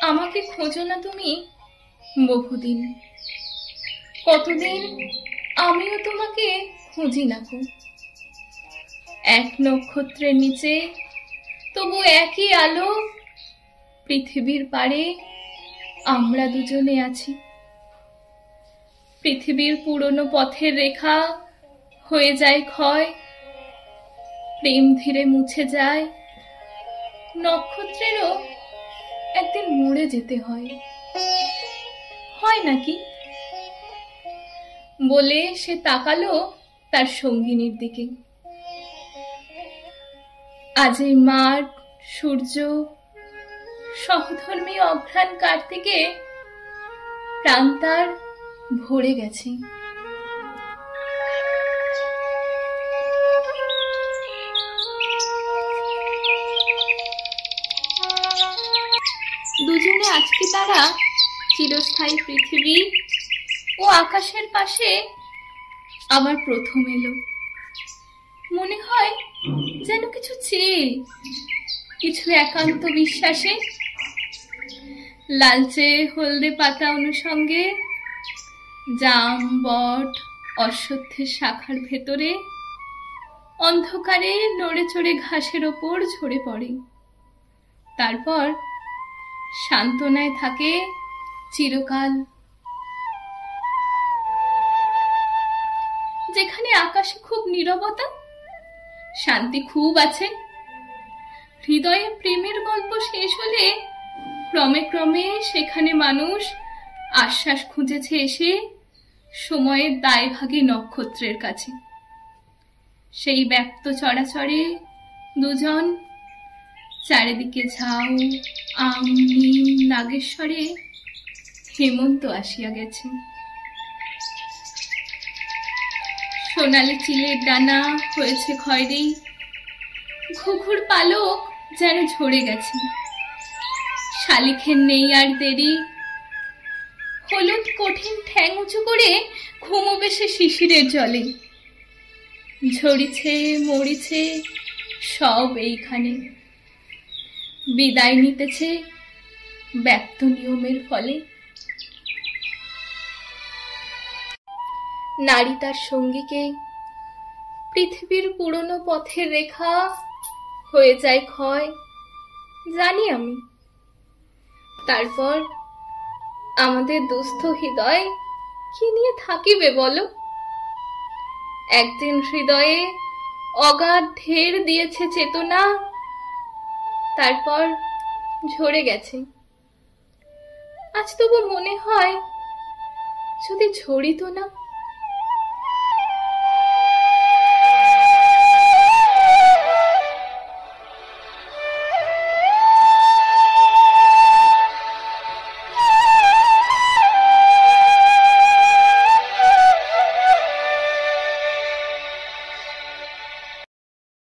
আমাকে খোঁজো না তুমি বহুদিন, কতদিন আমিও তোমাকে খুঁজি না গো। এক নক্ষত্রের নিচে তবু একই আলো, পৃথিবীর পারে আমরা দুজনে আছি। পৃথিবীর পুরনো পথের রেখা হয়ে যায় ক্ষয়, প্রেম ধীরে মুছে যায়, নক্ষত্রেরও একদিন মরে যেতে হয়। হয় নাকি? বলে সে তাকালো তার সঙ্গিনীর দিকে। আজ এই মাঠ, সূর্য, সহধর্মী অঘ্রাণ কার্তিকে প্রাণ তার ভরে গেছে। দুজনে আজকে তারা চিরস্থায়ী পৃথিবী ও আকাশের পাশে আবার প্রথম এলো। মনে হয় যেন কিছু চেয়ে, কিছু একান্ত বিশ্বাসে। লালচে হলদে পাতা অনুষঙ্গে জাম, বট, অশ্বত্থের শাখার ভেতরে অন্ধকারে নড়ে চড়ে ঘাসের ওপর ঝরে পড়ে। তারপর সান্ত্বনায় থাকে চিরকাল। যেখানে আকাশে খুব নীরবতা, শান্তি খুব আছে। হৃদয়ে প্রেমের গল্প শেষ হলে ক্রমে ক্রমে সেখানে মানুষ আশ্বাস খুঁজেছে এসে সময়ের দায়ভাগী নক্ষত্রের কাছে। সেই ব্যক্ত চরাচরে দুজন, চারিদিকে ঝাউ, আম, নিম, নাগেশ্বরে হেমন্ত আসিয়া গেছে। সোনালি চিলের ডানা হয়েছে খয়েরি, ঘুঘুর পালক যেন ঝরে গেছে। শালিখের নেই আর দেরি, হলুদ কঠিন ঠ্যাং উঁচু করে ঘুমোবে সে শিশিরের জলে। ঝরিছে মরিছে সব এইখানে, বিদায় নিতেছে ব্যক্ত নিয়মের ফলে। নারী তার সঙ্গীকে, পৃথিবীর পুরনো পথের রেখা হয়ে যায় ক্ষয়, জানি আমি। তারপর আমাদের দুস্থ হৃদয় কি নিয়ে থাকিবে বলো? একদিন হৃদয়ে অগাধ ঢের দিয়েছে চেতনা, তারপর ঝরে গেছে। আজ তবু মনে হয় যদি ঝরিত না।